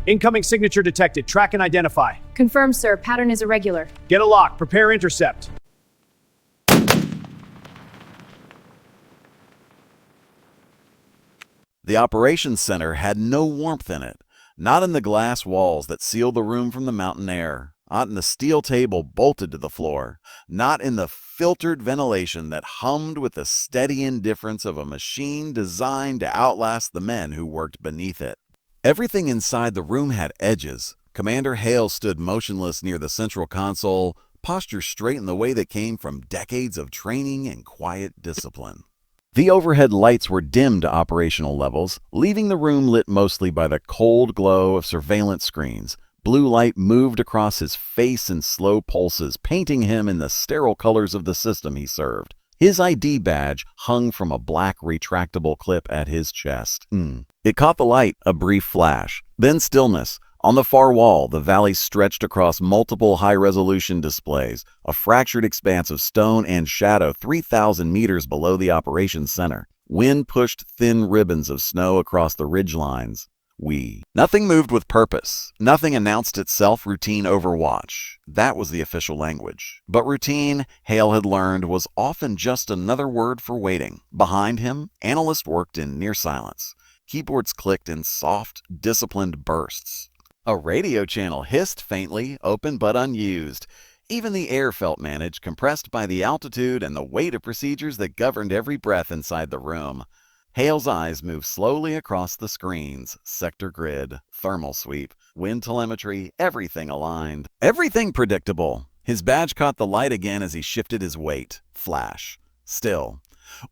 Incoming signature detected. Track and identify. Confirmed, sir. Pattern is irregular. Get a lock. Prepare intercept. The operations center had no warmth in it, not in the glass walls that sealed the room from the mountain air, not in the steel table bolted to the floor, not in the filtered ventilation that hummed with the steady indifference of a machine designed to outlast the men who worked beneath it. Everything inside the room had edges. Commander Hale stood motionless near the central console, posture straight in the way that came from decades of training and quiet discipline. The overhead lights were dimmed to operational levels, leaving the room lit mostly by the cold glow of surveillance screens. Blue light moved across his face in slow pulses, painting him in the sterile colors of the system he served. His ID badge hung from a black retractable clip at his chest. It caught the light, a brief flash, then stillness. On the far wall, the valley stretched across multiple high-resolution displays, a fractured expanse of stone and shadow 3,000 meters below the operations center. Wind pushed thin ribbons of snow across the ridgelines. Nothing moved with purpose. Nothing announced itself routine overwatch. That was the official language. But routine, Hale had learned, was often just another word for waiting. Behind him, analysts worked in near silence. Keyboards clicked in soft, disciplined bursts. A radio channel hissed faintly, open but unused. Even the air felt managed, compressed by the altitude and the weight of procedures that governed every breath inside the room. Hale's eyes moved slowly across the screens. Sector grid, thermal sweep, wind telemetry, everything aligned. Everything predictable. His badge caught the light again as he shifted his weight. Flash. Still.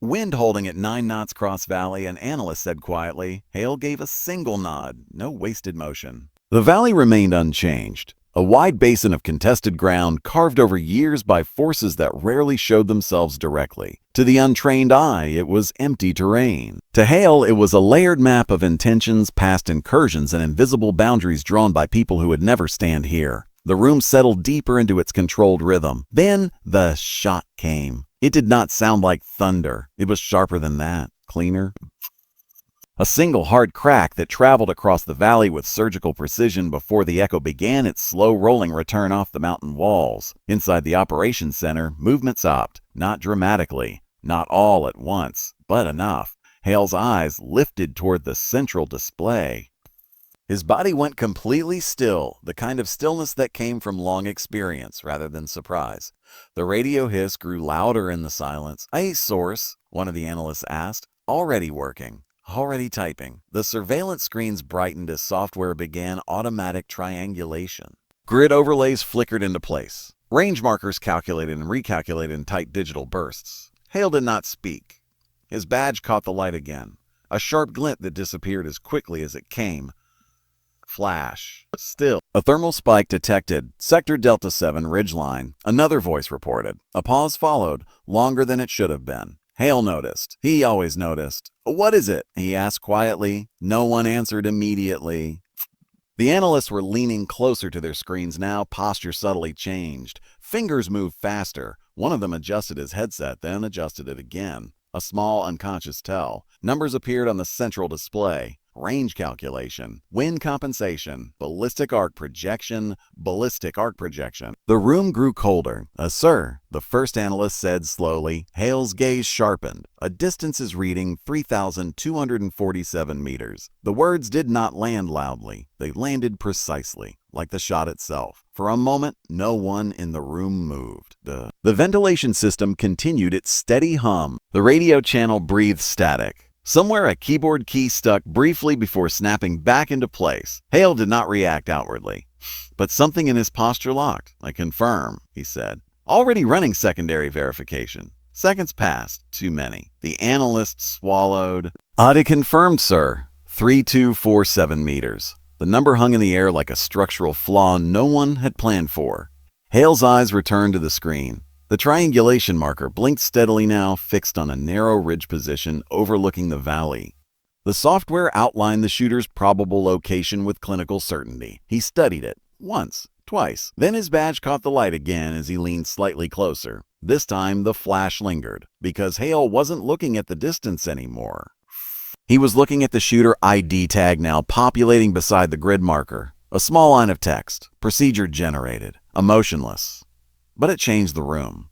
Wind holding at 9 knots cross valley, an analyst said quietly. Hale gave a single nod. No wasted motion. The valley remained unchanged, a wide basin of contested ground carved over years by forces that rarely showed themselves directly. To the untrained eye, it was empty terrain. To Hale, it was a layered map of intentions, past incursions, and invisible boundaries drawn by people who would never stand here. The room settled deeper into its controlled rhythm. Then the shot came. It did not sound like thunder. It was sharper than that, cleaner. A single hard crack that traveled across the valley with surgical precision before the echo began its slow rolling return off the mountain walls. Inside the operations center, movement stopped, not dramatically, not all at once, but enough. Hale's eyes lifted toward the central display. His body went completely still, the kind of stillness that came from long experience rather than surprise. The radio hiss grew louder in the silence. "A source?" one of the analysts asked. "Already working. Already typing." The surveillance screens brightened as software began automatic triangulation. Grid overlays flickered into place. Range markers calculated and recalculated in tight digital bursts. Hale did not speak. His badge caught the light again. A sharp glint that disappeared as quickly as it came. Flash. Still. A thermal spike detected. Sector Delta 7 ridgeline. Another voice reported. A pause followed, longer than it should have been. Hale noticed. He always noticed. "What is it?" he asked quietly. No one answered immediately. The analysts were leaning closer to their screens now, posture subtly changed. Fingers moved faster. One of them adjusted his headset, then adjusted it again. A small, unconscious tell. Numbers appeared on the central display. Range calculation, wind compensation, ballistic arc projection. The room grew colder. Sir, the first analyst said slowly. Hale's gaze sharpened. A distance is reading 3,247 meters. The words did not land loudly. They landed precisely, like the shot itself. For a moment, no one in the room moved. The ventilation system continued its steady hum. The radio channel breathed static. Somewhere a keyboard key stuck briefly before snapping back into place. Hale did not react outwardly, but something in his posture locked. "I confirm," he said. "Already running secondary verification." Seconds passed, too many. The analyst swallowed. "Audit confirmed, sir. 3,247 meters. The number hung in the air like a structural flaw no one had planned for. Hale's eyes returned to the screen. The triangulation marker blinked steadily now, fixed on a narrow ridge position overlooking the valley. The software outlined the shooter's probable location with clinical certainty. He studied it, once, twice. Then his badge caught the light again as he leaned slightly closer. This time the flash lingered, because Hale wasn't looking at the distance anymore. He was looking at the shooter ID tag now populating beside the grid marker. A small line of text, procedure generated, emotionless. But it changed the room.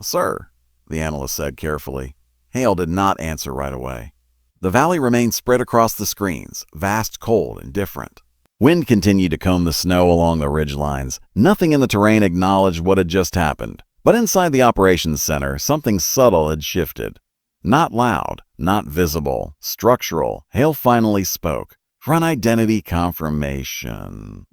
"Sir," the analyst said carefully. Hale did not answer right away. The valley remained spread across the screens, vast, cold, and different. Wind continued to comb the snow along the ridge lines. Nothing in the terrain acknowledged what had just happened. But inside the operations center, something subtle had shifted. Not loud, not visible, structural. Hale finally spoke. "Run identity confirmation."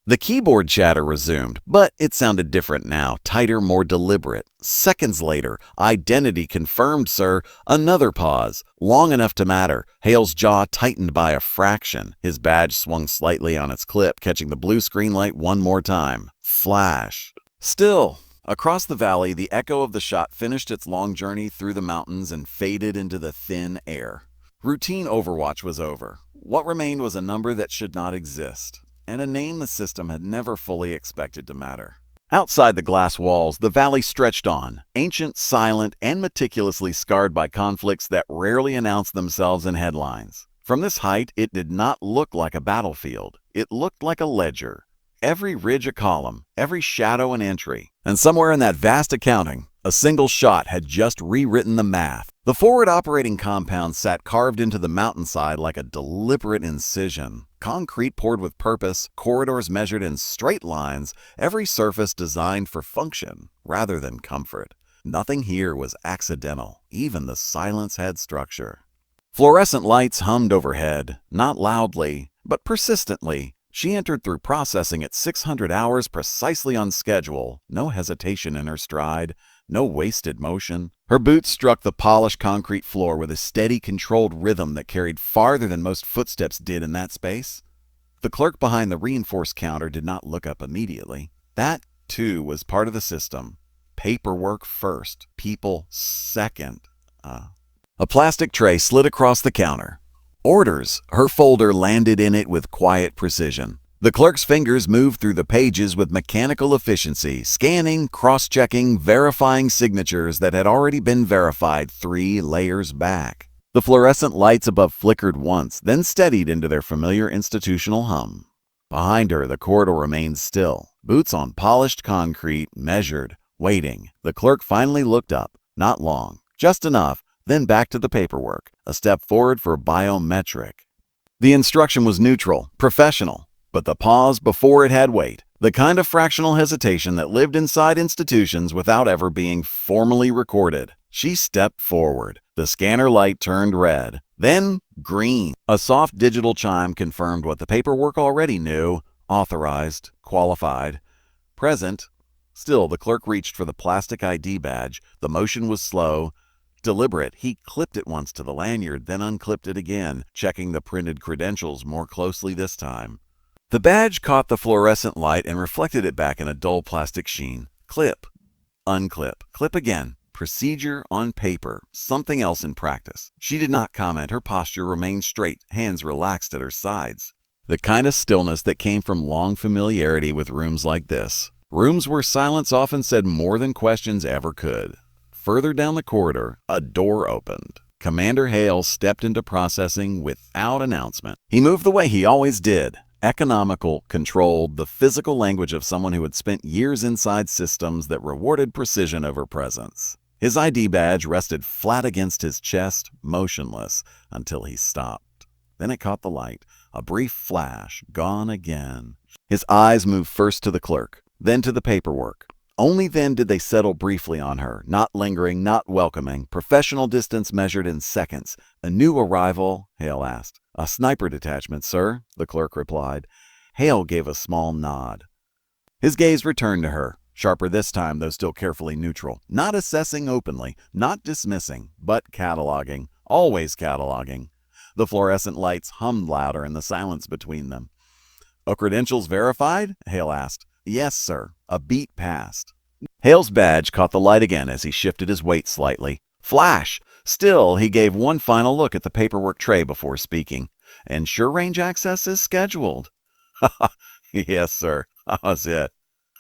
The keyboard chatter resumed, but it sounded different now, tighter, more deliberate. Seconds later, "Identity confirmed, sir." Another pause, long enough to matter. Hale's jaw tightened by a fraction. His badge swung slightly on its clip, catching the blue screen light one more time. Flash. Still. Across the valley, the echo of the shot finished its long journey through the mountains and faded into the thin air. Routine Overwatch was over. What remained was a number that should not exist, and a name the system had never fully expected to matter. Outside the glass walls, the valley stretched on, ancient, silent, and meticulously scarred by conflicts that rarely announced themselves in headlines. From this height, it did not look like a battlefield. It looked like a ledger. Every ridge a column, every shadow an entry. And somewhere in that vast accounting, a single shot had just rewritten the math. The forward operating compound sat carved into the mountainside like a deliberate incision. Concrete poured with purpose, corridors measured in straight lines, every surface designed for function rather than comfort. Nothing here was accidental. Even the silence had structure. Fluorescent lights hummed overhead, not loudly, but persistently. She entered through processing at 600 hours precisely on schedule, no hesitation in her stride, no wasted motion. Her boots struck the polished concrete floor with a steady, controlled rhythm that carried farther than most footsteps did in that space. The clerk behind the reinforced counter did not look up immediately. That, too, was part of the system. Paperwork first, people second. A plastic tray slid across the counter. Orders. Her folder landed in it with quiet precision. The clerk's fingers moved through the pages with mechanical efficiency, scanning, cross-checking, verifying signatures that had already been verified 3 layers back. The fluorescent lights above flickered once, then steadied into their familiar institutional hum. Behind her, the corridor remained still. Boots on polished concrete, measured, waiting. The clerk finally looked up. Not long. Just enough. Then back to the paperwork, a step forward for biometric. The instruction was neutral, professional, but the pause before it had weight, the kind of fractional hesitation that lived inside institutions without ever being formally recorded. She stepped forward. The scanner light turned red, then green. A soft digital chime confirmed what the paperwork already knew: authorized, qualified, present. Still, the clerk reached for the plastic ID badge. The motion was slow, deliberate. He clipped it once to the lanyard, then unclipped it again, checking the printed credentials more closely this time. The badge caught the fluorescent light and reflected it back in a dull plastic sheen. Clip. Unclip. Clip again. Procedure on paper. Something else in practice. She did not comment. Her posture remained straight, hands relaxed at her sides. The kind of stillness that came from long familiarity with rooms like this. Rooms where silence often said more than questions ever could. Further down the corridor, a door opened. Commander Hale stepped into processing without announcement. He moved the way he always did. Economical, controlled, the physical language of someone who had spent years inside systems that rewarded precision over presence. His ID badge rested flat against his chest, motionless, until he stopped. Then it caught the light. A brief flash, gone again. His eyes moved first to the clerk, then to the paperwork. Only then did they settle briefly on her, not lingering, not welcoming, professional distance measured in seconds. "A new arrival?" Hale asked. "A sniper detachment, sir," the clerk replied. Hale gave a small nod. His gaze returned to her, sharper this time, though still carefully neutral. Not assessing openly, not dismissing, but cataloging, always cataloging. The fluorescent lights hummed louder in the silence between them. "A credentials verified?" Hale asked. "Yes, sir." A beat passed. Hale's badge caught the light again as he shifted his weight slightly. Flash! Still, he gave one final look at the paperwork tray before speaking. "And sure range access is scheduled." "Yes, sir. That was it."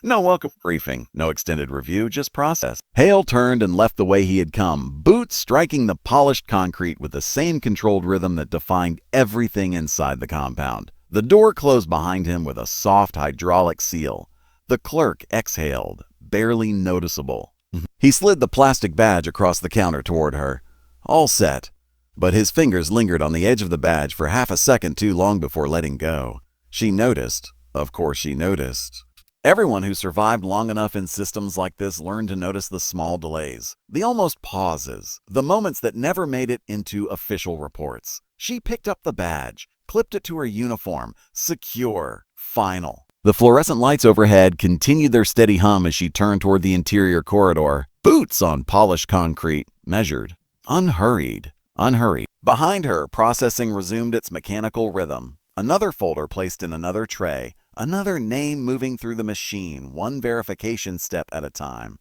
No welcome briefing, no extended review, just process. Hale turned and left the way he had come, boots striking the polished concrete with the same controlled rhythm that defined everything inside the compound. The door closed behind him with a soft hydraulic seal. The clerk exhaled, barely noticeable. He slid the plastic badge across the counter toward her. All set. But his fingers lingered on the edge of the badge for half a second too long before letting go. She noticed. Of course she noticed. Everyone who survived long enough in systems like this learned to notice the small delays, the almost pauses, the moments that never made it into official reports. She picked up the badge, clipped it to her uniform, secure, final. The fluorescent lights overhead continued their steady hum as she turned toward the interior corridor. Boots on polished concrete, measured, unhurried. Behind her, processing resumed its mechanical rhythm. Another folder placed in another tray, another name moving through the machine, one verification step at a time.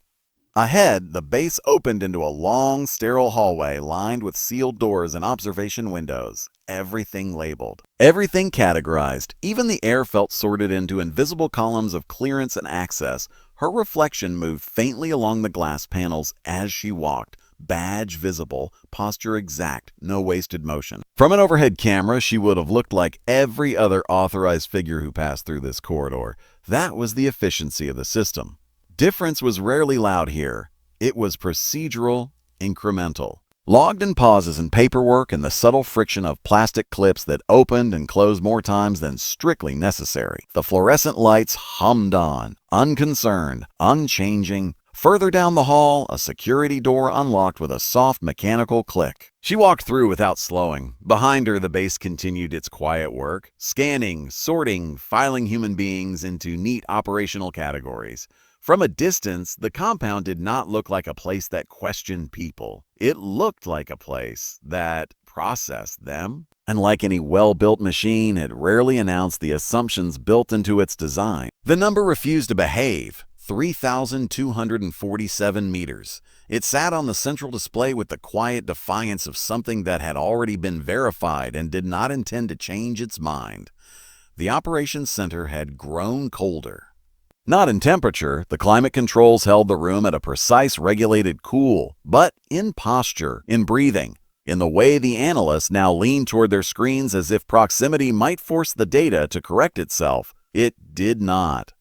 Ahead, the base opened into a long, sterile hallway lined with sealed doors and observation windows. Everything labeled. Everything categorized. Even the air felt sorted into invisible columns of clearance and access. Her reflection moved faintly along the glass panels as she walked. Badge visible, posture exact, no wasted motion. From an overhead camera, she would have looked like every other authorized figure who passed through this corridor. That was the efficiency of the system. Difference was rarely loud here. It was procedural, incremental. Logged in pauses and paperwork and the subtle friction of plastic clips that opened and closed more times than strictly necessary. The fluorescent lights hummed on, unconcerned, unchanging. Further down the hall, a security door unlocked with a soft mechanical click. She walked through without slowing. Behind her, the base continued its quiet work, scanning, sorting, filing human beings into neat operational categories. From a distance, the compound did not look like a place that questioned people. It looked like a place that processed them. And like any well-built machine, it rarely announced the assumptions built into its design. The number refused to behave. 3,247 meters. It sat on the central display with the quiet defiance of something that had already been verified and did not intend to change its mind. The operations center had grown colder. Not in temperature, the climate controls held the room at a precise regulated cool, but in posture, in breathing, in the way the analysts now leaned toward their screens as if proximity might force the data to correct itself. It did not.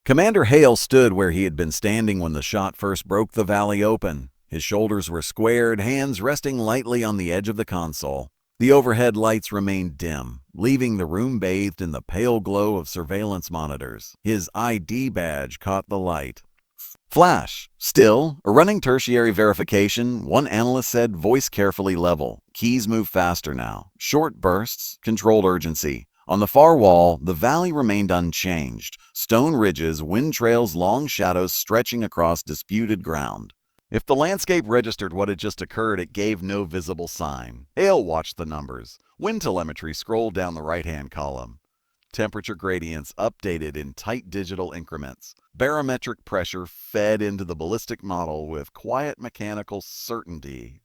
Commander Hale stood where he had been standing when the shot first broke the valley open. His shoulders were squared, hands resting lightly on the edge of the console. The overhead lights remained dim, leaving the room bathed in the pale glow of surveillance monitors. His ID badge caught the light. Flash. Still, a running tertiary verification, one analyst said, voice carefully level. Keys move faster now. Short bursts, controlled urgency. On the far wall, the valley remained unchanged. Stone ridges, wind trails, long shadows stretching across disputed ground. If the landscape registered what had just occurred, it gave no visible sign. Hale watched the numbers. Wind telemetry scrolled down the right-hand column. Temperature gradients updated in tight digital increments. Barometric pressure fed into the ballistic model with quiet mechanical certainty.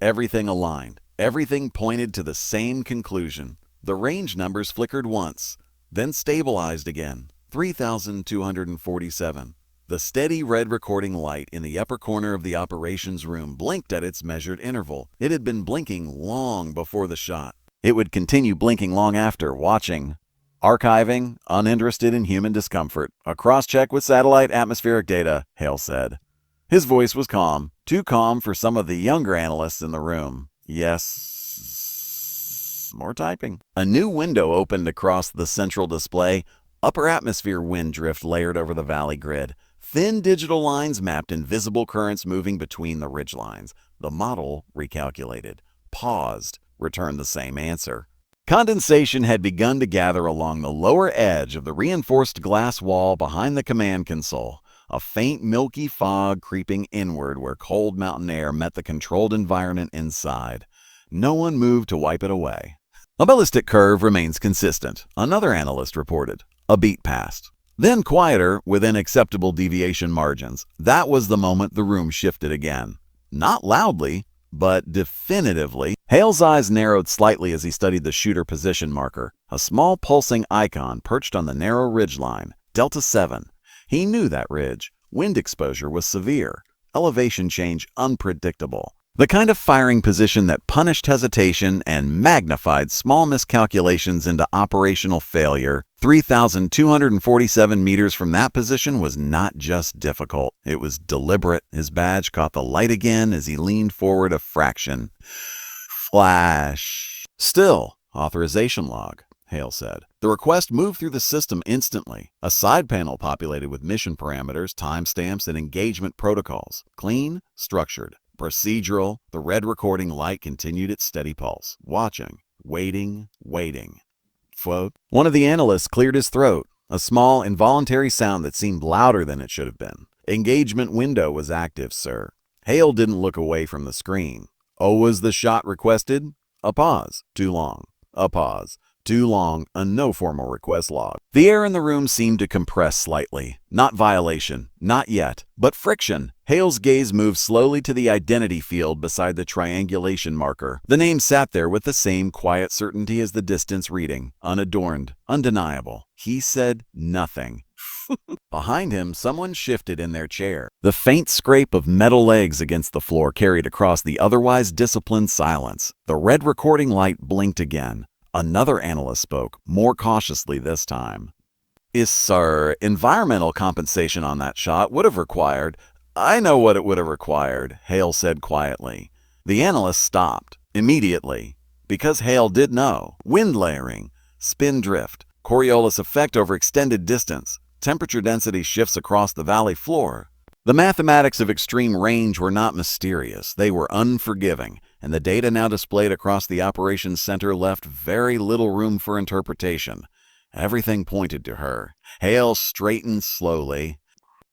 Everything aligned. Everything pointed to the same conclusion. The range numbers flickered once, then stabilized again. 3,247. The steady red recording light in the upper corner of the operations room blinked at its measured interval. It had been blinking long before the shot. It would continue blinking long after, watching. Archiving, uninterested in human discomfort. A cross-check with satellite atmospheric data, Hale said. His voice was calm, too calm for some of the younger analysts in the room. Yes. More typing. A new window opened across the central display. Upper atmosphere wind drift layered over the valley grid. Thin digital lines mapped invisible currents moving between the ridgelines. The model recalculated. Paused. Returned the same answer. Condensation had begun to gather along the lower edge of the reinforced glass wall behind the command console. A faint milky fog creeping inward where cold mountain air met the controlled environment inside. No one moved to wipe it away. A ballistic curve remains consistent, another analyst reported. A beat passed. Then quieter, within acceptable deviation margins. That was the moment the room shifted again. Not loudly, but definitively. Hale's eyes narrowed slightly as he studied the shooter position marker, a small pulsing icon perched on the narrow ridgeline. Delta 7. He knew that ridge. Wind exposure was severe. Elevation change unpredictable. The kind of firing position that punished hesitation and magnified small miscalculations into operational failure. 3,247 meters from that position was not just difficult. It was deliberate. His badge caught the light again as he leaned forward a fraction. Flash. Still, authorization log, Hale said. The request moved through the system instantly. A side panel populated with mission parameters, timestamps, and engagement protocols. Clean, structured, procedural. The red recording light continued its steady pulse. Watching, waiting. One of the analysts cleared his throat, a small, involuntary sound that seemed louder than it should have been. Engagement window was active, sir. Hale didn't look away from the screen. Oh, was the shot requested? A pause. Too long. A pause. Too long, a no formal request log. The air in the room seemed to compress slightly. Not violation, not yet, but friction. Hale's gaze moved slowly to the identity field beside the triangulation marker. The name sat there with the same quiet certainty as the distance reading, unadorned, undeniable. He said nothing. Behind him, someone shifted in their chair. The faint scrape of metal legs against the floor carried across the otherwise disciplined silence. The red recording light blinked again. Another analyst spoke, more cautiously this time. Sir, environmental compensation on that shot would have required— I know what it would have required, Hale said quietly. The analyst stopped, immediately, because Hale did know. Wind layering, spin drift, Coriolis effect over extended distance, temperature density shifts across the valley floor. The mathematics of extreme range were not mysterious, they were unforgiving, and the data now displayed across the operations center left very little room for interpretation. Everything pointed to her. Hale straightened slowly.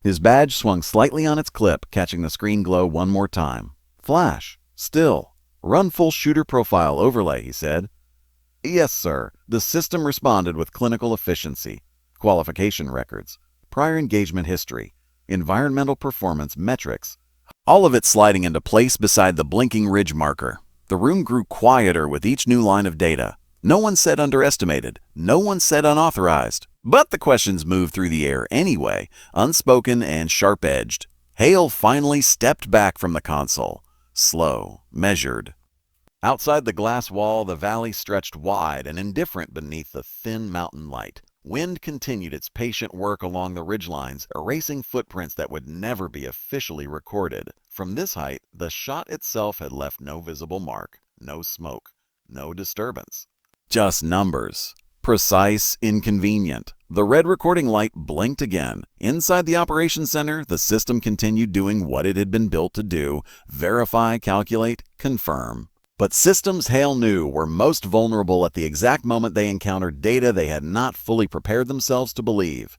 His badge swung slightly on its clip, catching the screen glow one more time. Flash. Still. Run full shooter profile overlay, he said. Yes, sir. The system responded with clinical efficiency. Qualification records. Prior engagement history. Environmental performance metrics. All of it sliding into place beside the blinking ridge marker. The room grew quieter with each new line of data. No one said underestimated. No one said unauthorized. But the questions moved through the air anyway, unspoken and sharp-edged. Hale finally stepped back from the console. Slow, measured. Outside the glass wall, the valley stretched wide and indifferent beneath the thin mountain light. Wind continued its patient work along the ridgelines, erasing footprints that would never be officially recorded. From this height, the shot itself had left no visible mark, no smoke, no disturbance. Just numbers. Precise, inconvenient. The red recording light blinked again. Inside the operations center, the system continued doing what it had been built to do: verify, calculate, confirm. But systems Hale knew were most vulnerable at the exact moment they encountered data they had not fully prepared themselves to believe.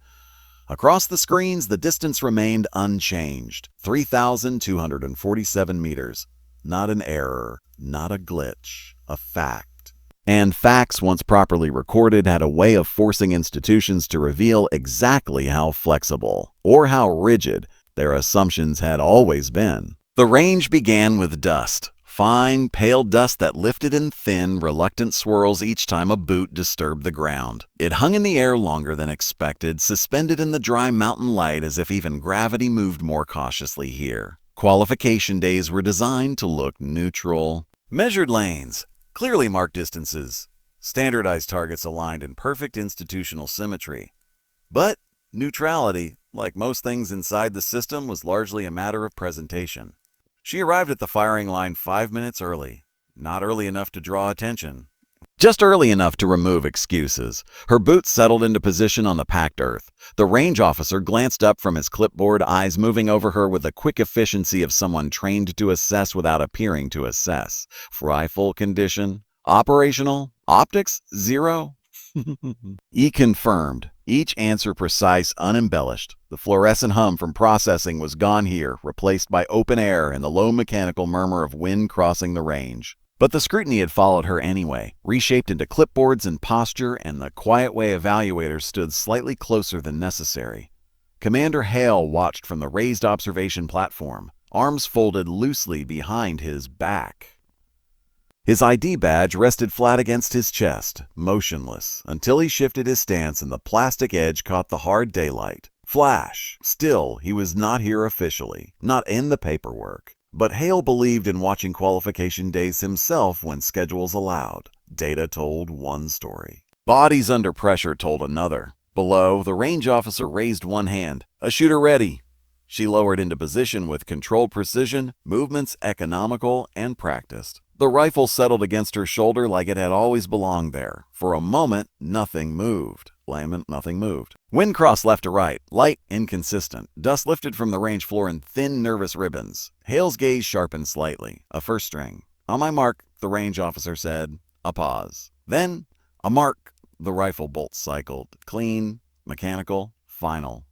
Across the screens, the distance remained unchanged. 3,247 meters. Not an error, not a glitch, a fact. And facts, once properly recorded, had a way of forcing institutions to reveal exactly how flexible, or how rigid, their assumptions had always been. The range began with dust. Fine, pale dust that lifted in thin, reluctant swirls each time a boot disturbed the ground. It hung in the air longer than expected, suspended in the dry mountain light as if even gravity moved more cautiously here. Qualification days were designed to look neutral. Measured lanes, clearly marked distances, standardized targets aligned in perfect institutional symmetry. But neutrality, like most things inside the system, was largely a matter of presentation. She arrived at the firing line 5 minutes early. Not early enough to draw attention. Just early enough to remove excuses. Her boots settled into position on the packed earth. The range officer glanced up from his clipboard, eyes moving over her with the quick efficiency of someone trained to assess without appearing to assess. Rifle condition? Operational? Optics? 0? E confirmed. Each answer precise, unembellished. The fluorescent hum from processing was gone here, replaced by open air and the low mechanical murmur of wind crossing the range. But the scrutiny had followed her anyway, reshaped into clipboards and posture, and the quiet way evaluators stood slightly closer than necessary. Commander Hale watched from the raised observation platform, arms folded loosely behind his back. His ID badge rested flat against his chest, motionless, until he shifted his stance and the plastic edge caught the hard daylight. Flash. Still, he was not here officially, not in the paperwork. But Hale believed in watching qualification days himself when schedules allowed. Data told one story. Bodies under pressure told another. Below, the range officer raised one hand. A shooter ready. She lowered into position with controlled precision, movements economical and practiced. The rifle settled against her shoulder like it had always belonged there. For a moment, nothing moved. Nothing moved. Wind crossed left to right, light, inconsistent. Dust lifted from the range floor in thin, nervous ribbons. Hale's gaze sharpened slightly. A first string. On my mark, the range officer said. A pause. Then, a mark. The rifle bolt cycled. Clean, mechanical, final.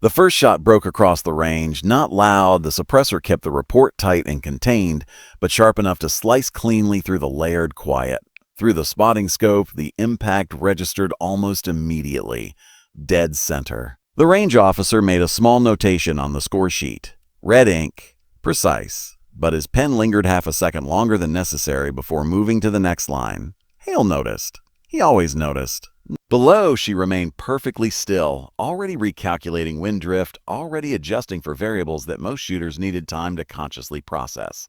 The first shot broke across the range, not loud. The suppressor kept the report tight and contained, but sharp enough to slice cleanly through the layered quiet. Through the spotting scope, the impact registered almost immediately. Dead center. The range officer made a small notation on the score sheet. Red ink. Precise. But his pen lingered half a second longer than necessary before moving to the next line. Hale noticed. He always noticed. Below, she remained perfectly still, already recalculating wind drift, already adjusting for variables that most shooters needed time to consciously process.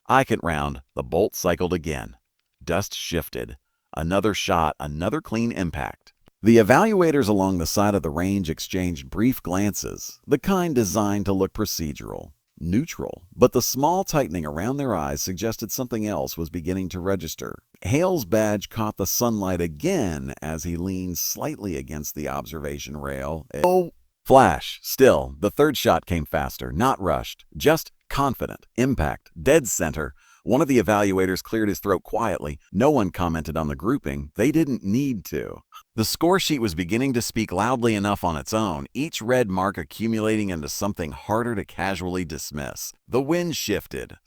Icon round, the bolt cycled again. Dust shifted. Another shot, another clean impact. The evaluators along the side of the range exchanged brief glances, the kind designed to look procedural, neutral, but the small tightening around their eyes suggested something else was beginning to register. Hale's badge caught the sunlight again as he leaned slightly against the observation rail. Oh! Flash. Still, the third shot came faster, not rushed, just confident. Impact. Dead center. One of the evaluators cleared his throat quietly. No one commented on the grouping. They didn't need to. The score sheet was beginning to speak loudly enough on its own, each red mark accumulating into something harder to casually dismiss. The wind shifted.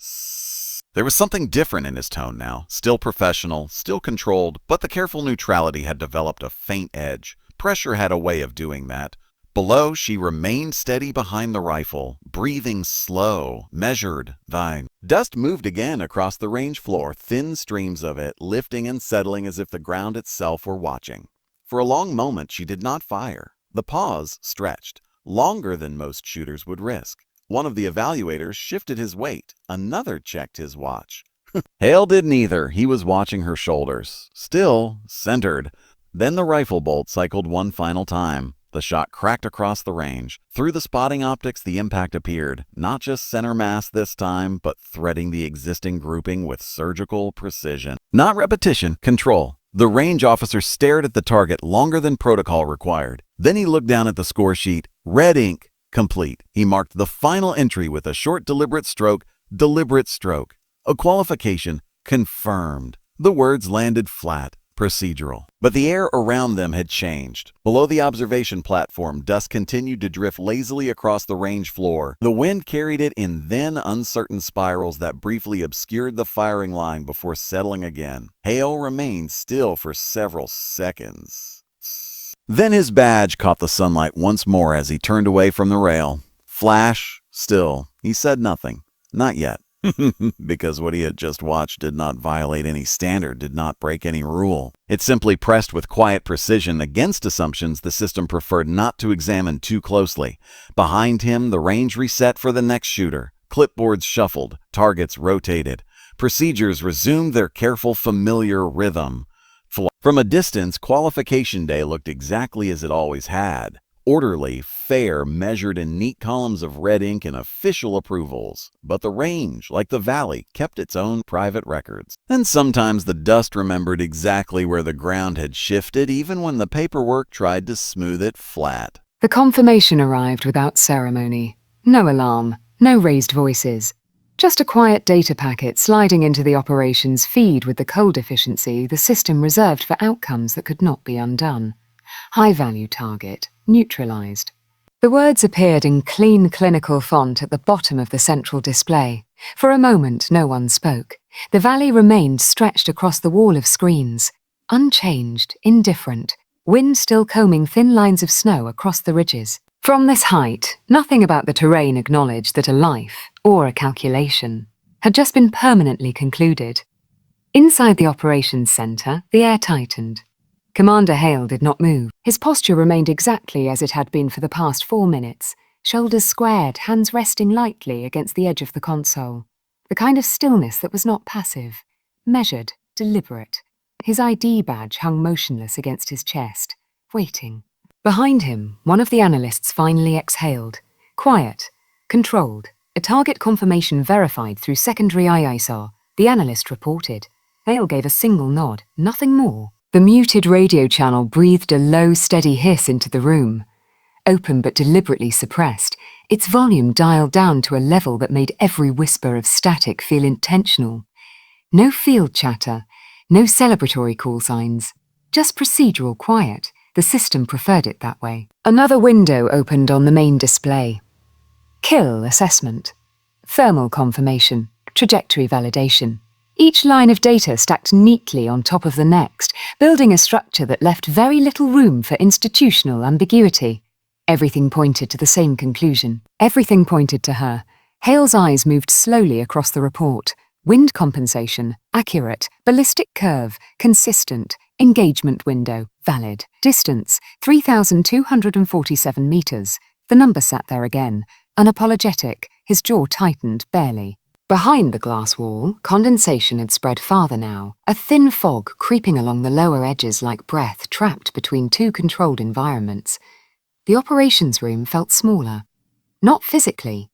There was something different in his tone now, still professional, still controlled, but the careful neutrality had developed a faint edge. Pressure had a way of doing that. Below, she remained steady behind the rifle, breathing slow, measured, thine. Dust moved again across the range floor, thin streams of it, lifting and settling as if the ground itself were watching. For a long moment, she did not fire. The pause stretched, longer than most shooters would risk. One of the evaluators shifted his weight. Another checked his watch. Hale did neither. He was watching her shoulders. Still, centered. Then the rifle bolt cycled one final time. The shot cracked across the range. Through the spotting optics, the impact appeared. Not just center mass this time, but threading the existing grouping with surgical precision. Not repetition, control. The range officer stared at the target longer than protocol required. Then he looked down at the score sheet. Red ink. Complete. He marked the final entry with a short deliberate stroke. A qualification. Confirmed. The words landed flat. Procedural. But the air around them had changed. Below the observation platform, dust continued to drift lazily across the range floor. The wind carried it in then uncertain spirals that briefly obscured the firing line before settling again. Hale remained still for several seconds. Then his badge caught the sunlight once more as he turned away from the rail. Flash. Still. He said nothing. Not yet. Because what he had just watched did not violate any standard, did not break any rule. It simply pressed with quiet precision against assumptions the system preferred not to examine too closely. Behind him, the range reset for the next shooter. Clipboards shuffled, targets rotated. Procedures resumed their careful, familiar rhythm. From a distance, qualification day looked exactly as it always had. Orderly, fair, measured in neat columns of red ink and official approvals. But the range, like the valley, kept its own private records. And sometimes the dust remembered exactly where the ground had shifted, even when the paperwork tried to smooth it flat. The confirmation arrived without ceremony. No alarm, no raised voices. Just a quiet data packet sliding into the operations feed with the cold efficiency the system reserved for outcomes that could not be undone. High-value target. Neutralized. The words appeared in clean clinical font at the bottom of the central display. For a moment, no one spoke. The valley remained stretched across the wall of screens, unchanged, indifferent, wind still combing thin lines of snow across the ridges. From this height, nothing about the terrain acknowledged that a life, or a calculation, had just been permanently concluded. Inside the operations center, the air tightened. Commander Hale did not move. His posture remained exactly as it had been for the past 4 minutes, shoulders squared, hands resting lightly against the edge of the console. The kind of stillness that was not passive, measured, deliberate. His ID badge hung motionless against his chest, waiting. Behind him, one of the analysts finally exhaled. Quiet, controlled, a target confirmation verified through secondary IISR, the analyst reported. Hale gave a single nod, nothing more. The muted radio channel breathed a low, steady hiss into the room. Open but deliberately suppressed, its volume dialed down to a level that made every whisper of static feel intentional. No field chatter, no celebratory call signs, just procedural quiet. The system preferred it that way. Another window opened on the main display. Kill assessment, thermal confirmation, trajectory validation. Each line of data stacked neatly on top of the next, building a structure that left very little room for institutional ambiguity. Everything pointed to the same conclusion. Everything pointed to her. Hale's eyes moved slowly across the report. Wind compensation, accurate. Ballistic curve, consistent. Engagement window, valid. Distance, 3,247 meters. The number sat there again. Unapologetic, his jaw tightened barely. Behind the glass wall, condensation had spread farther now, a thin fog creeping along the lower edges like breath trapped between two controlled environments. The operations room felt smaller. Not physically,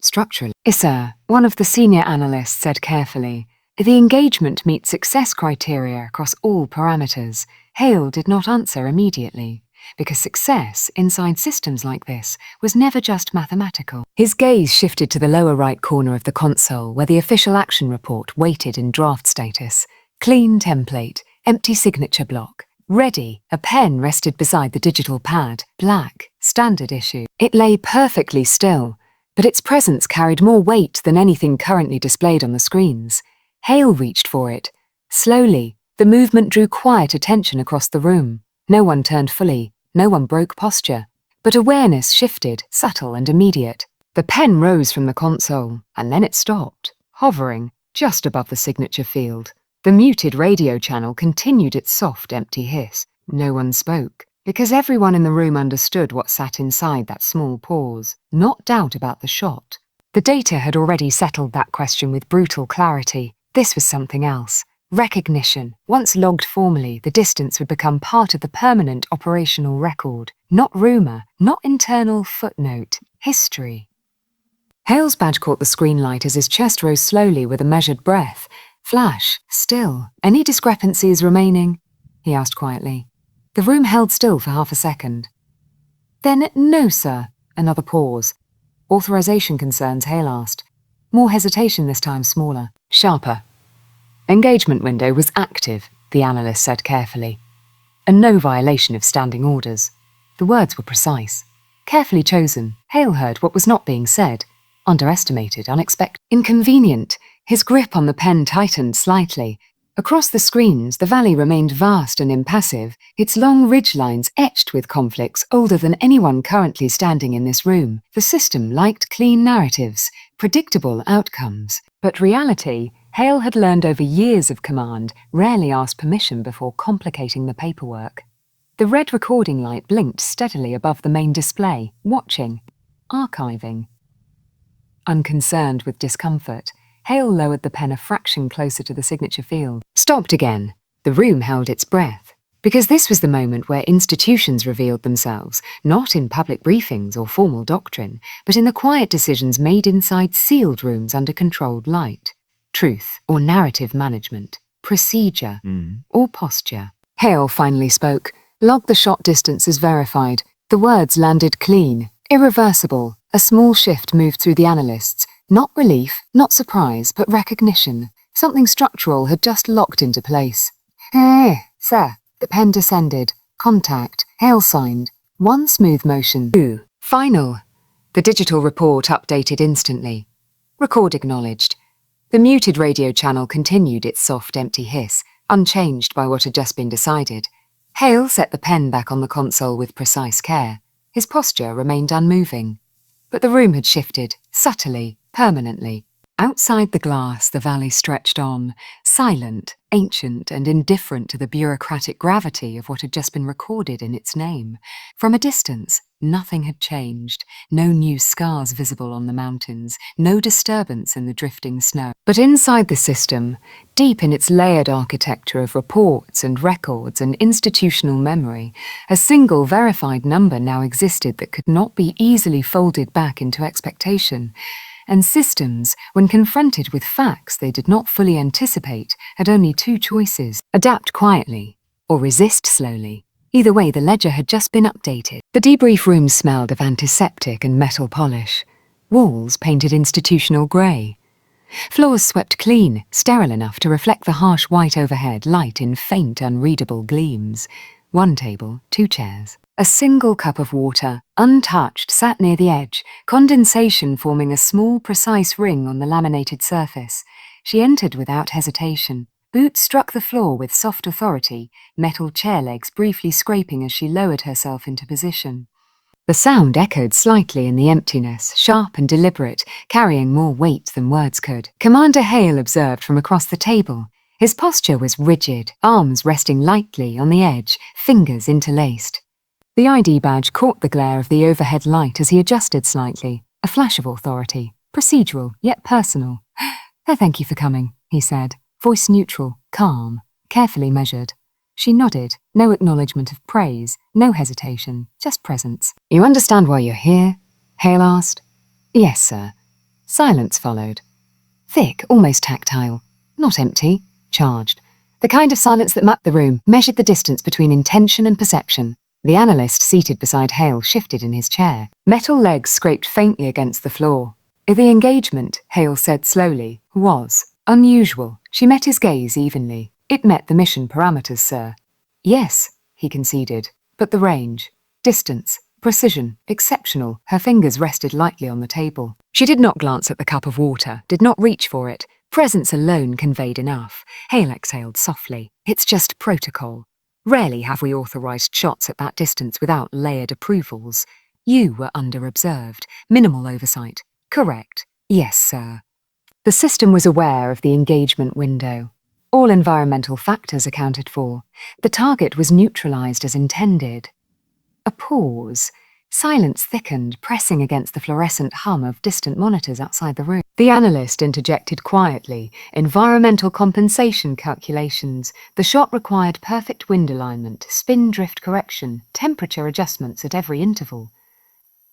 structurally. Issa, one of the senior analysts, said carefully, "The engagement meets success criteria across all parameters." Hale did not answer immediately, because success inside systems like this was never just mathematical. His gaze shifted to the lower right corner of the console where the official action report waited in draft status. Clean template, empty signature block. Ready, a pen rested beside the digital pad, black, standard issue. It lay perfectly still, but its presence carried more weight than anything currently displayed on the screens. Hale reached for it. Slowly, the movement drew quiet attention across the room. No one turned fully, no one broke posture. But awareness shifted, subtle and immediate. The pen rose from the console, and then it stopped, hovering just above the signature field. The muted radio channel continued its soft, empty hiss. No one spoke, because everyone in the room understood what sat inside that small pause. Not doubt about the shot. The data had already settled that question with brutal clarity. This was something else. Recognition. Once logged formally, the distance would become part of the permanent operational record. Not rumour, not internal footnote. History. Hale's badge caught the screen light as his chest rose slowly with a measured breath. Flash. Still. Any discrepancies remaining? He asked quietly. The room held still for half a second. Then, no, sir. Another pause. Authorization concerns, Hale asked. More hesitation this time, smaller. Sharper. Engagement window was active, the analyst said carefully. And no violation of standing orders. The words were precise. Carefully chosen, Hale heard what was not being said. Underestimated, unexpected, inconvenient. His grip on the pen tightened slightly. Across the screens, the valley remained vast and impassive, its long ridgelines etched with conflicts older than anyone currently standing in this room. The system liked clean narratives, predictable outcomes. But reality, Hale had learned over years of command, rarely asked permission before complicating the paperwork. The red recording light blinked steadily above the main display, watching, archiving. Unconcerned with discomfort, Hale lowered the pen a fraction closer to the signature field. Stopped again. The room held its breath. Because this was the moment where institutions revealed themselves, not in public briefings or formal doctrine, but in the quiet decisions made inside sealed rooms under controlled light. Truth or narrative management, procedure or posture. Hale finally spoke. Log the shot distance as verified. The words landed clean, irreversible. A small shift moved through the analysts. Not relief, not surprise, but recognition. Something structural had just locked into place. Sir. The pen descended. Contact. Hale signed. One smooth motion. 2. Final. The digital report updated instantly. Record acknowledged. The muted radio channel continued its soft, empty hiss, unchanged by what had just been decided. Hale set the pen back on the console with precise care. His posture remained unmoving. But the room had shifted, subtly, permanently. Outside the glass, the valley stretched on, silent, ancient, and indifferent to the bureaucratic gravity of what had just been recorded in its name. From a distance, nothing had changed, no new scars visible on the mountains, no disturbance in the drifting snow. But inside the system, deep in its layered architecture of reports and records and institutional memory, a single verified number now existed that could not be easily folded back into expectation. And systems, when confronted with facts they did not fully anticipate, had only two choices: adapt quietly or resist slowly. Either way, the ledger had just been updated. The debrief room smelled of antiseptic and metal polish. Walls painted institutional grey. Floors swept clean, sterile enough to reflect the harsh white overhead light in faint, unreadable gleams. One table, two chairs. A single cup of water, untouched, sat near the edge, condensation forming a small, precise ring on the laminated surface. She entered without hesitation. Boots struck the floor with soft authority, metal chair legs briefly scraping as she lowered herself into position. The sound echoed slightly in the emptiness, sharp and deliberate, carrying more weight than words could. Commander Hale observed from across the table. His posture was rigid, arms resting lightly on the edge, fingers interlaced. The ID badge caught the glare of the overhead light as he adjusted slightly. A flash of authority, procedural, yet personal. Thank you for coming, he said, voice neutral, calm, carefully measured. She nodded, no acknowledgement of praise, no hesitation, just presence. You understand why you're here? Hale asked. Yes, sir. Silence followed. Thick, almost tactile. Not empty, charged. The kind of silence that mapped the room, measured the distance between intention and perception. The analyst seated beside Hale shifted in his chair. Metal legs scraped faintly against the floor. The engagement, Hale said slowly, was unusual. She met his gaze evenly. It met the mission parameters, sir. Yes, he conceded, but the range, distance, precision, exceptional. Her fingers rested lightly on the table. She did not glance at the cup of water, did not reach for it. Presence alone conveyed enough. Hale exhaled softly. It's just protocol. Rarely have we authorized shots at that distance without layered approvals. You were under-observed. Minimal oversight. Correct. Yes, sir. The system was aware of the engagement window. All environmental factors accounted for. The target was neutralized as intended. A pause. Silence thickened, pressing against the fluorescent hum of distant monitors outside the room. The analyst interjected quietly. Environmental compensation calculations. The shot required perfect wind alignment, spin drift correction, temperature adjustments at every interval.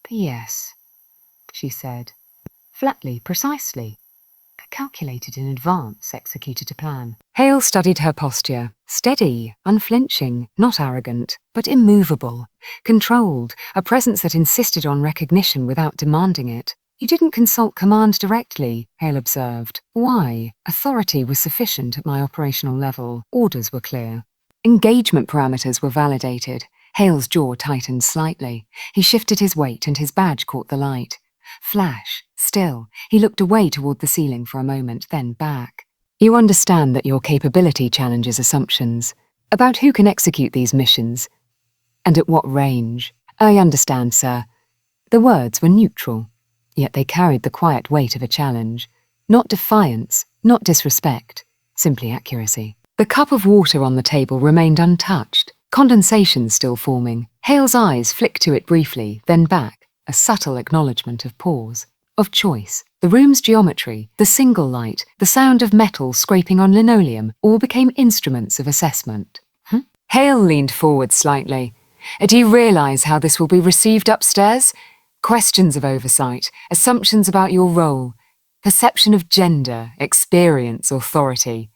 Yes, she said. Flatly, precisely. Calculated in advance, executed to plan. Hale studied her posture. Steady, unflinching, not arrogant, but immovable. Controlled, a presence that insisted on recognition without demanding it. You didn't consult command directly, Hale observed. Why? Authority was sufficient at my operational level. Orders were clear. Engagement parameters were validated. Hale's jaw tightened slightly. He shifted his weight and his badge caught the light. Flash, still. He looked away toward the ceiling for a moment, then back. You understand that your capability challenges assumptions about who can execute these missions and at what range. I understand, sir. The words were neutral, yet they carried the quiet weight of a challenge. Not defiance, not disrespect, simply accuracy. The cup of water on the table remained untouched, condensation still forming. Hale's eyes flicked to it briefly, then back. A subtle acknowledgement of pause, of choice. The room's geometry, the single light, the sound of metal scraping on linoleum, all became instruments of assessment. Hale leaned forward slightly. Do you realize how this will be received upstairs? Questions of oversight, assumptions about your role, perception of gender, experience, authority.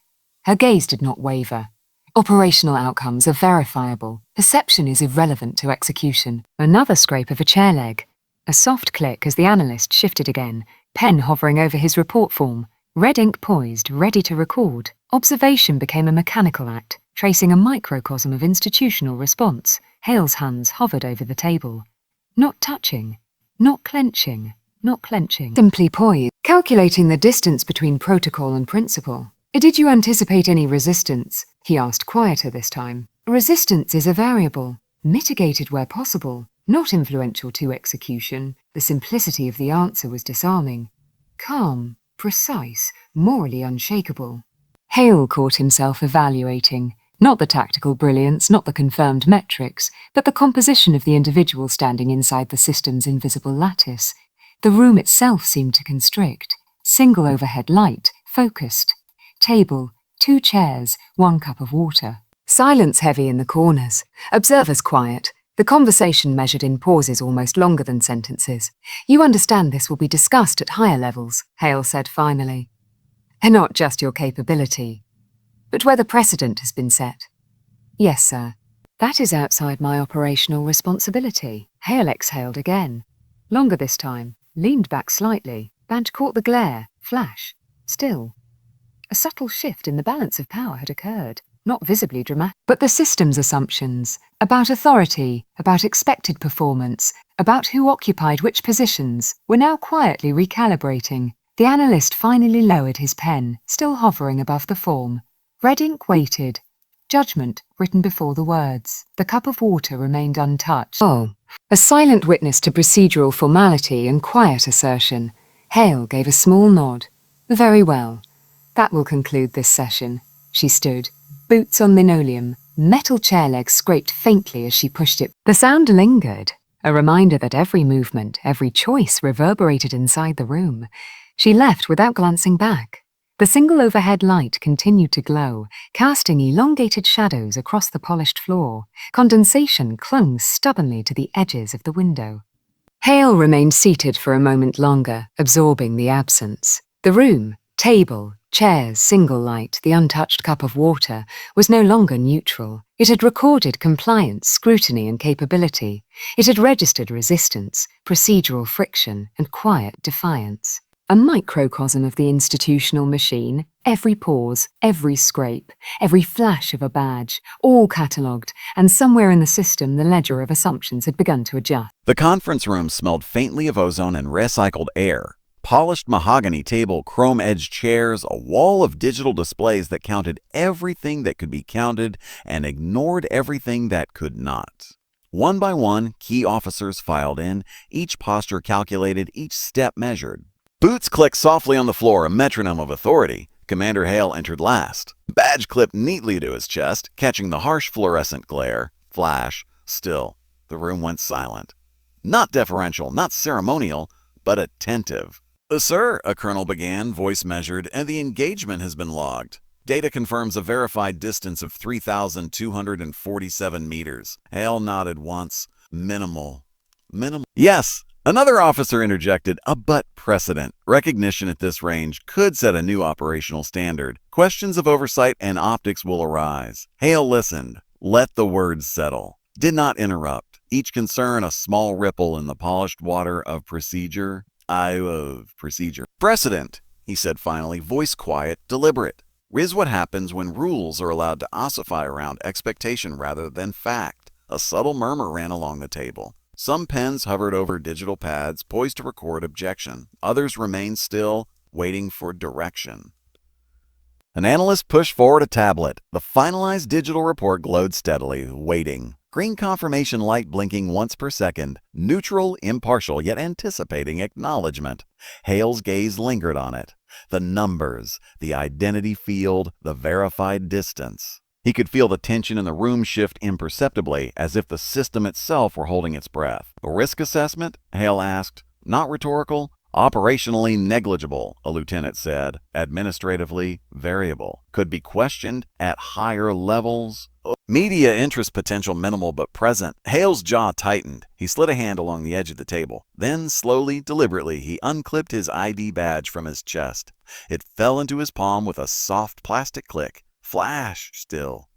Her gaze did not waver. Operational outcomes are verifiable. Perception is irrelevant to execution. Another scrape of a chair leg. A soft click as the analyst shifted again, pen hovering over his report form, red ink poised, ready to record. Observation became a mechanical act, tracing a microcosm of institutional response. Hale's hands hovered over the table. Not touching, not clenching, not clenching. Simply poised, calculating the distance between protocol and principle. Did you anticipate any resistance? He asked quieter this time. Resistance is a variable, mitigated where possible. Not influential to execution, the simplicity of the answer was disarming. Calm, precise, morally unshakable. Hale caught himself evaluating, not the tactical brilliance, not the confirmed metrics, but the composition of the individual standing inside the system's invisible lattice. The room itself seemed to constrict. Single overhead light, focused. Table, 2 chairs, 1 cup of water. Silence heavy in the corners. Observers quiet. The conversation measured in pauses almost longer than sentences. You understand this will be discussed at higher levels, Hale said finally. And not just your capability, but where the precedent has been set. Yes, sir. That is outside my operational responsibility. Hale exhaled again. Longer this time. Leaned back slightly. Badge caught the glare. Flash. Still. A subtle shift in the balance of power had occurred. Not visibly dramatic, but the system's assumptions about authority, about expected performance, about who occupied which positions, were now quietly recalibrating. The analyst finally lowered his pen, still hovering above the form. Red ink waited. Judgment written before the words. The cup of water remained untouched. Oh, a silent witness to procedural formality and quiet assertion. Hale gave a small nod. Very well. That will conclude this session. She stood. Boots on linoleum, metal chair legs scraped faintly as she pushed it. The sound lingered, a reminder that every movement, every choice reverberated inside the room. She left without glancing back. The single overhead light continued to glow, casting elongated shadows across the polished floor. Condensation clung stubbornly to the edges of the window. Hale remained seated for a moment longer, absorbing the absence. The room, table, chairs, single light, the untouched cup of water, was no longer neutral. It had recorded compliance, scrutiny, and capability. It had registered resistance, procedural friction, and quiet defiance. A microcosm of the institutional machine, every pause, every scrape, every flash of a badge, all catalogued, and somewhere in the system the ledger of assumptions had begun to adjust. The conference room smelled faintly of ozone and recycled air. Polished mahogany table, chrome-edged chairs, a wall of digital displays that counted everything that could be counted and ignored everything that could not. One by one, key officers filed in, each posture calculated, each step measured. Boots clicked softly on the floor, a metronome of authority. Commander Hale entered last. Badge clipped neatly to his chest, catching the harsh fluorescent glare. Flash. Still. The room went silent. Not deferential, not ceremonial, but attentive. Sir, a colonel began, voice measured, and the engagement has been logged. Data confirms a verified distance of 3,247 meters. Hale nodded once. Minimal. Yes, another officer interjected, but precedent. Recognition at this range could set a new operational standard. Questions of oversight and optics will arise. Hale listened. Let the words settle. Did not interrupt. Each concern a small ripple in the polished water of procedure. Precedent, he said finally, voice quiet, deliberate, is what happens when rules are allowed to ossify around expectation rather than fact. A subtle murmur ran along the table. Some pens hovered over digital pads, poised to record objection. Others remained still, waiting for direction. An analyst pushed forward a tablet. The finalized digital report glowed steadily, waiting. Green confirmation light blinking once per second. Neutral, impartial, yet anticipating acknowledgement. Hale's gaze lingered on it. The numbers, the identity field, the verified distance. He could feel the tension in the room shift imperceptibly, as if the system itself were holding its breath. A risk assessment? Hale asked. Not rhetorical. Operationally negligible, a lieutenant said. Administratively variable. Could be questioned at higher levels. Media interest potential minimal but present. Hale's jaw tightened. He slid a hand along the edge of the table. Then, slowly, deliberately, he unclipped his ID badge from his chest. It fell into his palm with a soft plastic click. Flash. Still.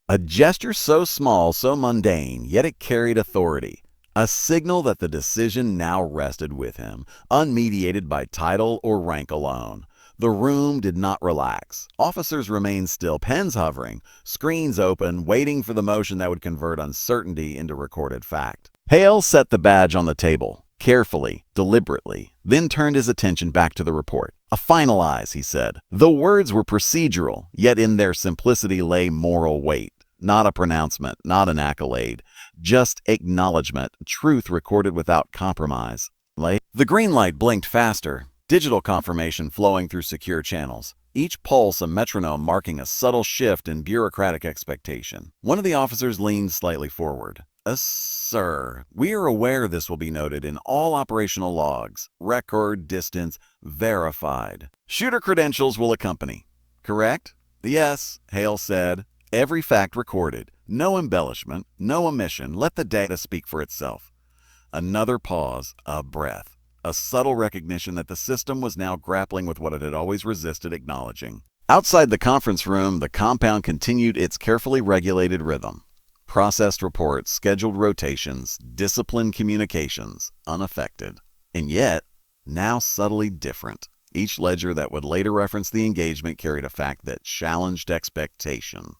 A gesture so small, so mundane, yet it carried authority. A signal that the decision now rested with him, unmediated by title or rank alone. The room did not relax. Officers remained still, pens hovering, screens open, waiting for the motion that would convert uncertainty into recorded fact. Hale set the badge on the table, carefully, deliberately, then turned his attention back to the report. A finalize, he said. The words were procedural, yet in their simplicity lay moral weight. Not a pronouncement, not an accolade. Just acknowledgement, truth recorded without compromise. The green light blinked faster, digital confirmation flowing through secure channels. each pulse a metronome marking a subtle shift in bureaucratic expectation. One of the officers leaned slightly forward. Sir, we are aware this will be noted in all operational logs. Record, distance, verified. Shooter credentials will accompany. Correct? Yes, Hale said. Every fact recorded. No embellishment, no omission. Let the data speak for itself. Another pause, a breath. A subtle recognition that the system was now grappling with what it had always resisted acknowledging. Outside the conference room, the compound continued its carefully regulated rhythm. Processed reports, scheduled rotations, disciplined communications, unaffected. And yet, now subtly different. Each ledger that would later reference the engagement carried a fact that challenged expectation.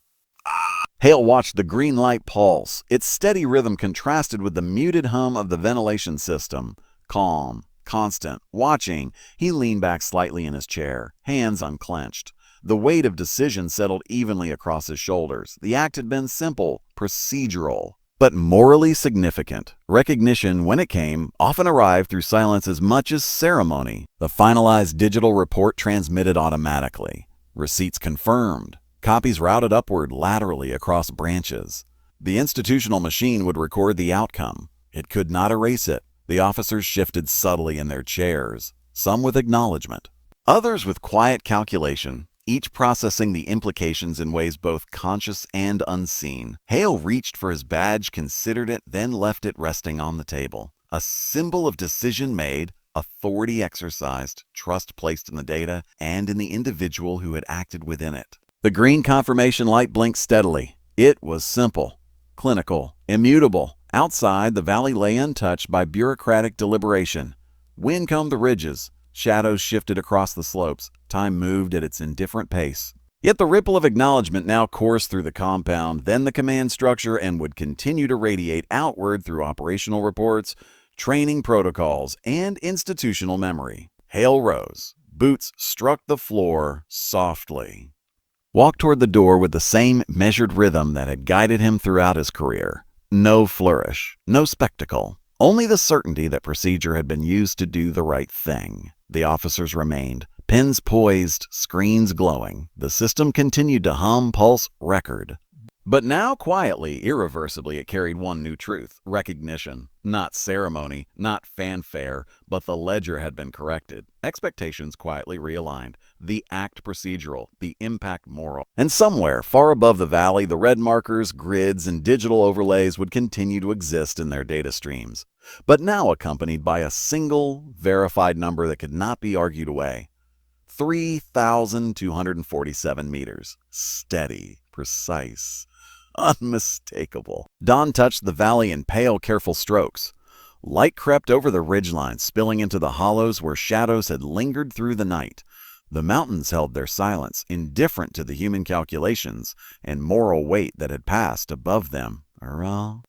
Hale watched the green light pulse. Its steady rhythm contrasted with the muted hum of the ventilation system. Calm, constant. Watching, he leaned back slightly in his chair, hands unclenched. The weight of decision settled evenly across his shoulders. The act had been simple, procedural, but morally significant. Recognition, when it came, often arrived through silence as much as ceremony. The finalized digital report transmitted automatically. Receipts confirmed. Copies routed upward laterally across branches. The institutional machine would record the outcome. It could not erase it. The officers shifted subtly in their chairs, some with acknowledgement, others with quiet calculation, each processing the implications in ways both conscious and unseen. Hale reached for his badge, considered it, then left it resting on the table. A symbol of decision made, authority exercised, trust placed in the data and in the individual who had acted within it. The green confirmation light blinked steadily. It was simple, clinical, immutable. Outside, the valley lay untouched by bureaucratic deliberation. Wind combed the ridges. Shadows shifted across the slopes. Time moved at its indifferent pace. Yet the ripple of acknowledgement now coursed through the compound, then the command structure, and would continue to radiate outward through operational reports, training protocols, and institutional memory. Hale rose. Boots struck the floor softly. Walked toward the door with the same measured rhythm that had guided him throughout his career. No flourish, no spectacle, only the certainty that procedure had been used to do the right thing. The officers remained, pens poised, screens glowing. The system continued to hum, pulse, record. But now quietly, irreversibly, it carried one new truth: recognition. Not ceremony, not fanfare, but the ledger had been corrected. Expectations quietly realigned. The act procedural, the impact moral. And somewhere, far above the valley, the red markers, grids, and digital overlays would continue to exist in their data streams. But now accompanied by a single, verified number that could not be argued away. 3,247 meters. Steady, precise, unmistakable. Dawn touched the valley in pale, careful strokes. Light crept over the ridgelines, spilling into the hollows where shadows had lingered through the night. The mountains held their silence, indifferent to the human calculations and moral weight that had passed above them.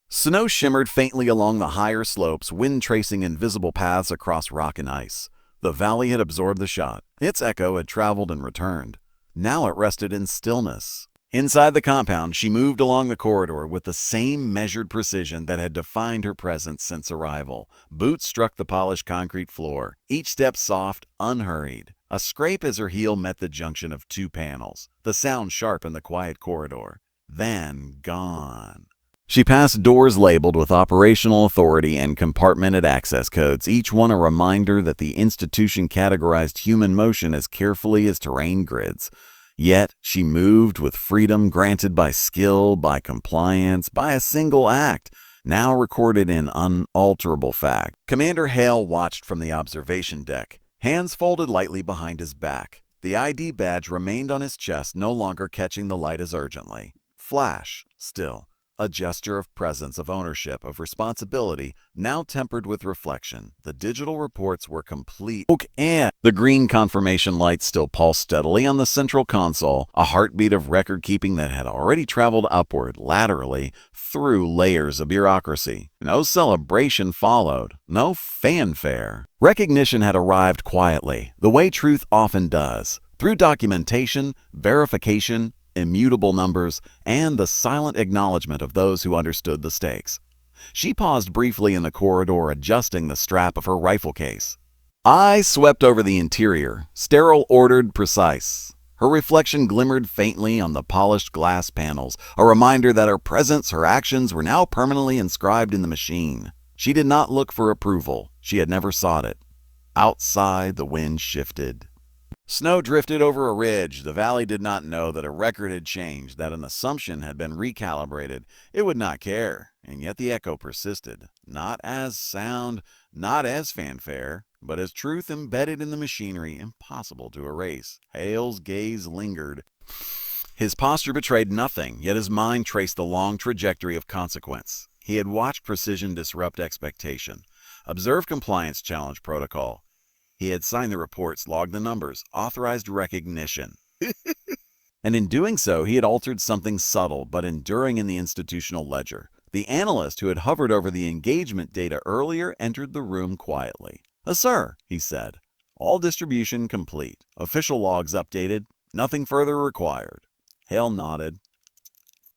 Snow shimmered faintly along the higher slopes, wind tracing invisible paths across rock and ice. The valley had absorbed the shot. Its echo had traveled and returned. Now it rested in stillness. Inside the compound, she moved along the corridor with the same measured precision that had defined her presence since arrival. Boots struck the polished concrete floor, each step soft, unhurried. A scrape as her heel met the junction of two panels, the sound sharp in the quiet corridor. Then gone. She passed doors labeled with operational authority and compartmented access codes, each one a reminder that the institution categorized human motion as carefully as terrain grids. Yet she moved with freedom granted by skill, by compliance, by a single act, now recorded in unalterable fact. Commander Hale watched from the observation deck, hands folded lightly behind his back. The ID badge remained on his chest, no longer catching the light as urgently. Flash, still. A gesture of presence, of ownership, of responsibility, now tempered with reflection. The digital reports were complete, and the green confirmation light still pulsed steadily on the central console, a heartbeat of record-keeping that had already traveled upward, laterally, through layers of bureaucracy. No celebration followed, no fanfare. Recognition had arrived quietly, the way truth often does, through documentation, verification, immutable numbers, and the silent acknowledgement of those who understood the stakes. She paused briefly in the corridor, adjusting the strap of her rifle case. Eyes swept over the interior, sterile, ordered, precise. Her reflection glimmered faintly on the polished glass panels, a reminder that her presence, her actions were now permanently inscribed in the machine. She did not look for approval. She had never sought it. Outside, the wind shifted. Snow drifted over a ridge. The valley did not know that a record had changed, that an assumption had been recalibrated. It would not care, and yet the echo persisted, not as sound, not as fanfare, but as truth embedded in the machinery, impossible to erase. Hale's gaze lingered. His posture betrayed nothing, yet his mind traced the long trajectory of consequence. He had watched precision disrupt expectation, observed compliance challenge protocol. He had signed the reports, logged the numbers, authorized recognition. And in doing so, he had altered something subtle but enduring in the institutional ledger. The analyst who had hovered over the engagement data earlier entered the room quietly. Sir, he said. All distribution complete. Official logs updated. Nothing further required. Hale nodded.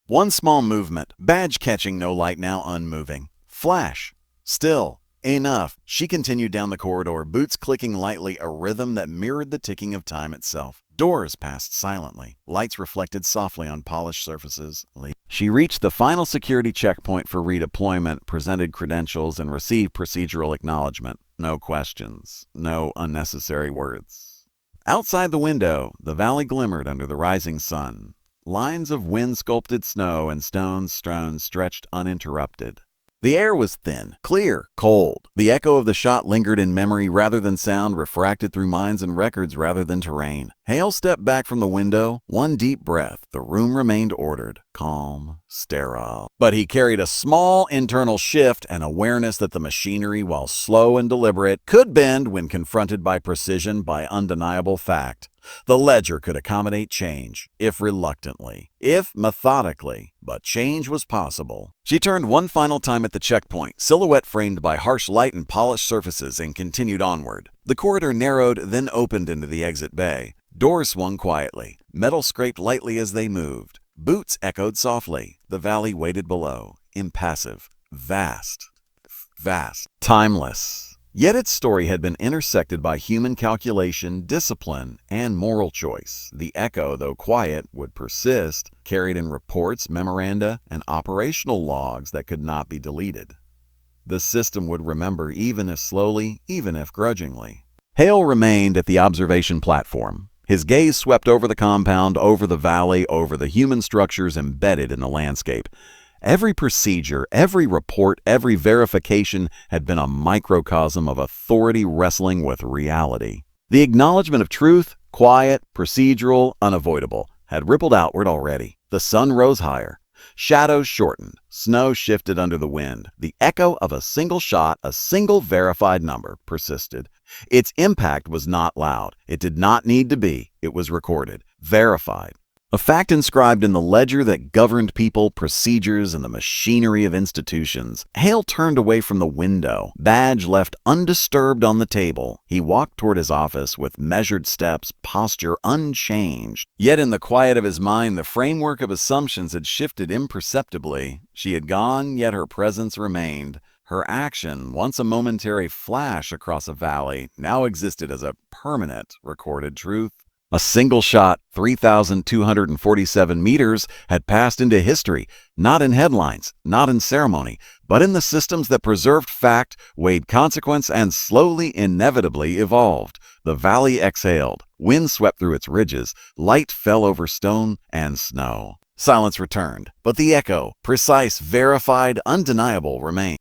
One small movement, badge catching no light now unmoving. Flash. Still. Enough. She continued down the corridor, boots clicking lightly, a rhythm that mirrored the ticking of time itself. Doors passed silently. Lights reflected softly on polished surfaces. She reached the final security checkpoint for redeployment, presented credentials, and received procedural acknowledgement. No questions. No unnecessary words. Outside the window, the valley glimmered under the rising sun. Lines of wind-sculpted snow and stones strewn stretched uninterrupted. The air was thin, clear, cold. The echo of the shot lingered in memory rather than sound, refracted through minds and records rather than terrain. Hale stepped back from the window, one deep breath. The room remained ordered, calm, sterile. But he carried a small internal shift, an awareness that the machinery, while slow and deliberate, could bend when confronted by precision, by undeniable fact. The ledger could accommodate change, if reluctantly, if methodically, but change was possible. She turned one final time at the checkpoint, silhouette framed by harsh light and polished surfaces, and continued onward. The corridor narrowed, then opened into the exit bay. Doors swung quietly. Metal scraped lightly as they moved. Boots echoed softly. The valley waited below, impassive, vast, timeless. Yet its story had been intersected by human calculation, discipline, and moral choice. The echo, though quiet, would persist, carried in reports, memoranda, and operational logs that could not be deleted. The system would remember, even if slowly, even if grudgingly. Hale remained at the observation platform. His gaze swept over the compound, over the valley, over the human structures embedded in the landscape. Every procedure, every report, every verification had been a microcosm of authority wrestling with reality. The acknowledgement of truth, quiet, procedural, unavoidable, had rippled outward already. The sun rose higher. Shadows shortened. Snow shifted under the wind. The echo of a single shot, a single verified number, persisted. Its impact was not loud. It did not need to be. It was recorded, verified. A fact inscribed in the ledger that governed people, procedures, and the machinery of institutions. Hale turned away from the window, badge left undisturbed on the table. He walked toward his office with measured steps, posture unchanged. Yet in the quiet of his mind, the framework of assumptions had shifted imperceptibly. She had gone, yet her presence remained. Her action, once a momentary flash across a valley, now existed as a permanent, recorded truth. A single shot, 3,247 meters, had passed into history, not in headlines, not in ceremony, but in the systems that preserved fact, weighed consequence, and slowly, inevitably evolved. The valley exhaled. Wind swept through its ridges. Light fell over stone and snow. Silence returned, but the echo, precise, verified, undeniable, remained.